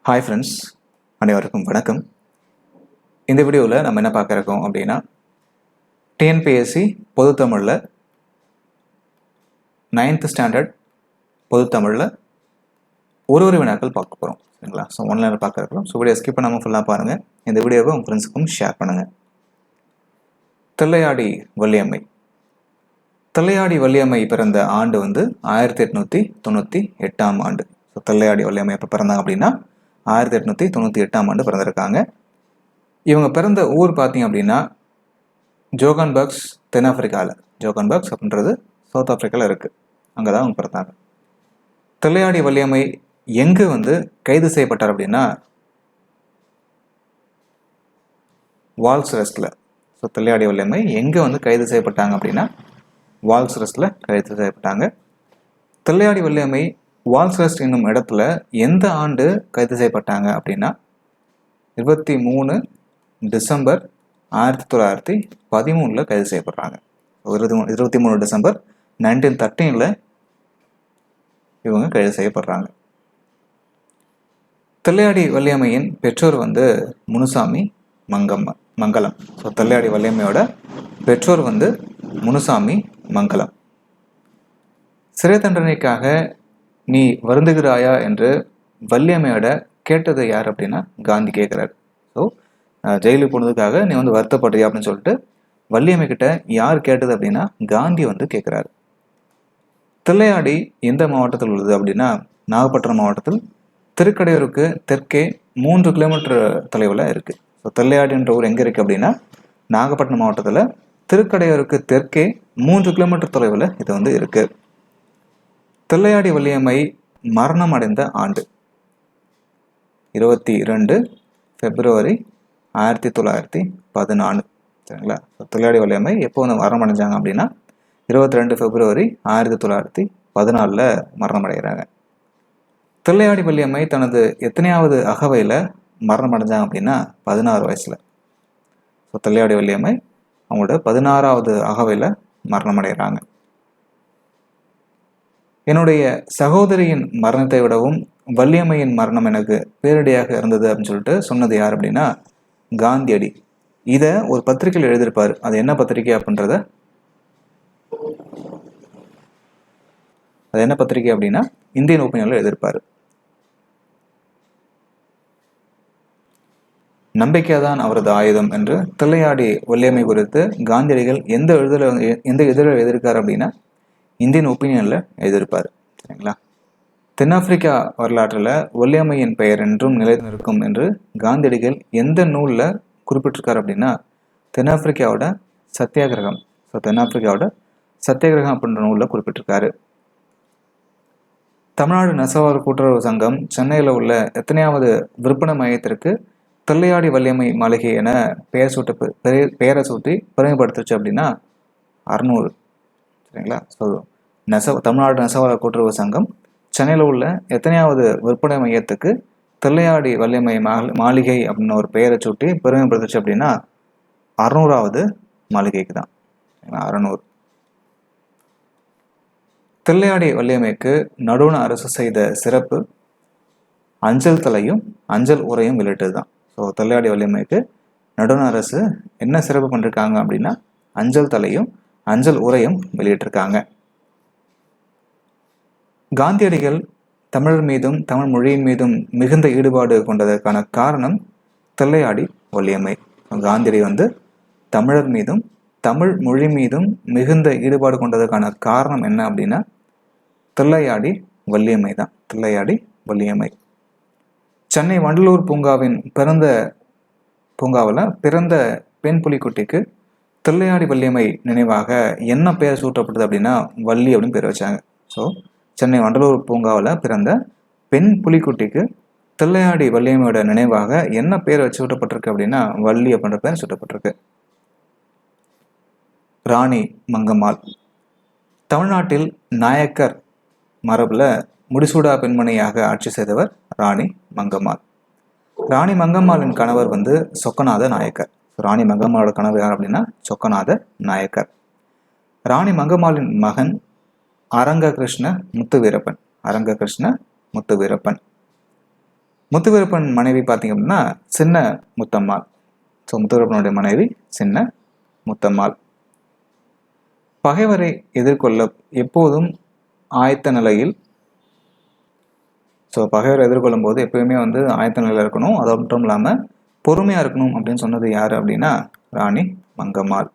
Hi friends, அனைவருக்கும் வணக்கம். இந்த வீடியோவில் நம்ம என்ன பார்க்க இருக்கோம் அப்படின்னா, டிஎன்பிஎஸ்சி பொதுத்தமிழில் 9th ஸ்டாண்டர்ட் பொதுத்தமிழில் ஒரு வினாக்கள் பார்க்க போகிறோம். சரிங்களா? ஸோ ஒன்லைனில் பார்க்க இருக்கிறோம். ஸோ வீடியோ ஸ்கிப் பண்ணாமல் ஃபுல்லாக பாருங்கள். இந்த வீடியோவை உங்கள் ஃப்ரெண்ட்ஸுக்கும் ஷேர் பண்ணுங்கள். தில்லையாடி வள்ளியம்மை. தில்லையாடி வள்ளியம்மை பிறந்த ஆண்டு 1898 ஆண்டு. ஸோ தில்லையாடி வள்ளியம்மை எப்போ பிறந்தாங்க அப்படின்னா 1898 பிறந்திருக்காங்க. இவங்க பிறந்த ஊர் பார்த்தீங்க அப்படின்னா ஜோகன்பர்க்ஸ், தென்னாப்பிரிக்காவில். ஜோகன்பர்க்ஸ் அப்படின்றது சவுத் ஆப்பிரிக்காவில் இருக்குது. அங்கே தான் அவங்க பிறந்தாங்க. தில்லையாடி வள்ளியம்மை எங்கே கைது செய்யப்பட்டார் அப்படின்னா வால்ஸ்ரெஸ்டில். ஸோ தில்லையாடி வள்ளியம்மை எங்கே கைது செய்யப்பட்டாங்க அப்படின்னா வால்ஸ்ரெஸ்டில் கைது செய்யப்பட்டாங்க. தில்லையாடி வள்ளியம்மை வால்ஸ்ரெஸ்ட் என்னும் இடத்துல எந்த ஆண்டு கைது செய்யப்பட்டாங்க அப்படின்னா 23 டிசம்பர் 1913 கைது செய்யப்படுறாங்க. 23 டிசம்பர் 1913 இவங்க கைது செய்யப்படுறாங்க. தில்லையாடி வள்ளியம்மையின் பெற்றோர் முனுசாமி மங்கலம். ஸோ தில்லையாடி வள்ளியம்மையோட பெற்றோர் முனுசாமி மங்கலம். சிறை தண்டனைக்காக நீ வருந்துகிறாயா என்று வள்ளியம்மையோட கேட்டது யார் அப்படின்னா காந்தி கேட்குறாரு. ஸோ ஜெயிலுக்கு போனதுக்காக நீ வருத்தப்படுறியா அப்படின்னு சொல்லிட்டு வள்ளியம்மை கிட்ட யார் கேட்டது அப்படின்னா காந்தி கேட்குறாரு. தில்லையாடி எந்த மாவட்டத்தில் உள்ளது அப்படின்னா நாகப்பட்டினம் மாவட்டத்தில் திருக்கடையூருக்கு தெற்கே 3 கிலோமீட்டர் தொலைவில் இருக்குது. ஸோ தில்லையாடின்ற ஊர் எங்கே இருக்குது அப்படின்னா நாகப்பட்டினம் மாவட்டத்தில் திருக்கடையூருக்கு தெற்கே 3 கிலோமீட்டர் தொலைவில் இது இருக்குது. தில்லையாடி வள்ளியம்மை மரணம் அடைந்த ஆண்டு 22 பிப்ரவரி 1914. சரிங்களா? தில்லையாடி வள்ளியம்மை எப்போ மரணம் அடைஞ்சாங்க அப்படின்னா 22 பிப்ரவரி 1914 மரணம் அடைகிறாங்க. தில்லையாடி வள்ளியம்மை தனது எத்தனையாவது அகவையில் மரணம் அடைஞ்சாங்க அப்படின்னா 16 வயசில். ஸோ தில்லையாடி வள்ளியம்மை அவங்களோட 16வது அகவையில் மரணம் அடைகிறாங்க. என்னுடைய சகோதரியின் மரணத்தை விடவும் வள்ளியம்மையின் மரணம் எனக்கு பேரிடியாக இருந்தது அப்படின்னு சொல்லிட்டு சொன்னது யார் அப்படின்னா காந்தியடி. இதை ஒரு பத்திரிகையில் எழுதியிருப்பார். அது என்ன பத்திரிகை அப்படின்றத அப்படின்னா இந்தியன் ஒப்பீனியன்ல எழுதியிருப்பார். நம்பிக்கைதான் அவரது ஆயுதம் என்று தில்லையாடி வள்ளியம்மை குறித்து காந்தியடிகள் எந்த இதழில் எழுதியிருக்காரு அப்படின்னா இந்தியன் ஒப்பீனியன்ல எழுதியிருப்பார். சரிங்களா? தென்னாப்பிரிக்கா வரலாற்றில் வள்ளியம்மையின் பெயர் என்றும் நிலைத்து நிற்கும் என்று காந்தியடிகள் எந்த நூலில் குறிப்பிட்டிருக்காரு அப்படின்னா தென்னாப்பிரிக்காவோட சத்தியாகிரகம். ஸோ தென்னாப்பிரிக்காவோட சத்தியாகிரகம் அப்படின்ற நூலில் குறிப்பிட்டிருக்காரு. தமிழ்நாடு நெசவாளர் கூட்டுறவு சங்கம் சென்னையில் உள்ள எத்தனையாவது விற்பனை மையத்திற்கு தில்லையாடி வள்ளியம்மை மாளிகை என பெயரை சூட்டி பெருமைப்படுத்துச்சு அப்படின்னா 600. சரிங்களா? ஸோ தமிழ்நாடு நெசவாளர் கூட்டுறவு சங்கம் சென்னையில் உள்ள எத்தனையாவது விற்பனை மையத்துக்கு தில்லையாடி வள்ளியம்மை மாளிகை அப்படின்னு ஒரு பெயரை சூட்டி பெருமைப்படுத்துச்சு அப்படின்னா 600வது மாளிகைக்கு தான். 600. தில்லையாடி வள்ளியம்மைக்கு நடுவண அரசு செய்த சிறப்பு அஞ்சல் தலையும் அஞ்சல் உரையும் வெளியிட்டது தான். ஸோ தில்லையாடி வள்ளியம்மைக்கு நடுவண அரசு என்ன சிறப்பு பண்ணிருக்காங்க அப்படின்னா அஞ்சல் தலையும் அஞ்சல் உரையும் வெளியிட்டிருக்காங்க. காந்தியடிகள் தமிழர் மீதும் தமிழ் மொழியின் மீதும் மிகுந்த ஈடுபாடு கொண்டதற்கான காரணம் தில்லையாடி வள்ளியம்மை. காந்தியடி தமிழர் மீதும் தமிழ் மொழி மீதும் மிகுந்த ஈடுபாடு கொண்டதற்கான காரணம் என்ன அப்படின்னா தில்லையாடி வள்ளியம்மை தான். தில்லையாடி வள்ளியம்மை சென்னை வண்டலூர் பூங்காவில் பிறந்த பெண் புலிக்குட்டிக்கு தில்லையாடி வள்ளியம்மை நினைவாக என்ன பெயர் சூட்டப்பட்டது அப்படின்னா வள்ளி அப்படின்னு பேர் வச்சாங்க. ஸோ சென்னை வண்டலூர் பூங்காவில் பிறந்த பெண் புலிக்குட்டிக்கு தில்லையாடி வள்ளியம்மையோட நினைவாக என்ன பெயர் வச்சு சூட்டப்பட்டிருக்கு அப்படின்னா வள்ளி அப்படின்ற பெயர் சூட்டப்பட்டிருக்கு. ராணி மங்கம்மாள். தமிழ்நாட்டில் நாயக்கர் மரபில் முடிசூடா பெண்மணியாக ஆட்சி செய்தவர் ராணி மங்கம்மாள். ராணி மங்கம்மாளின் கணவர் சொக்கநாத நாயக்கர். ராணி மங்கம்மாளோட கணவர் யார் அப்படின்னா சொக்கநாத நாயக்கர். ராணி மங்கம்மாளின் மகன் அரங்ககிருஷ்ண முத்துவீரப்பன். முத்துவீரப்பன் மனைவி பார்த்தீங்க அப்படின்னா சின்ன முத்தம்மாள். ஸோ முத்துவீரப்பனுடைய மனைவி சின்ன முத்தம்மாள். பகைவரை எதிர்கொள்ள எப்போதும் ஆயத்த நிலையில், ஸோ பகைவரை எதிர்கொள்ளும் போது எப்பயுமே வந்து ஆயத்த நிலையில் இருக்கணும். அது மட்டும் இல்லாமல் பொறுமையாக இருக்கணும் அப்படின்னு சொன்னது யார் அப்படின்னா ராணி மங்கம்மாள்.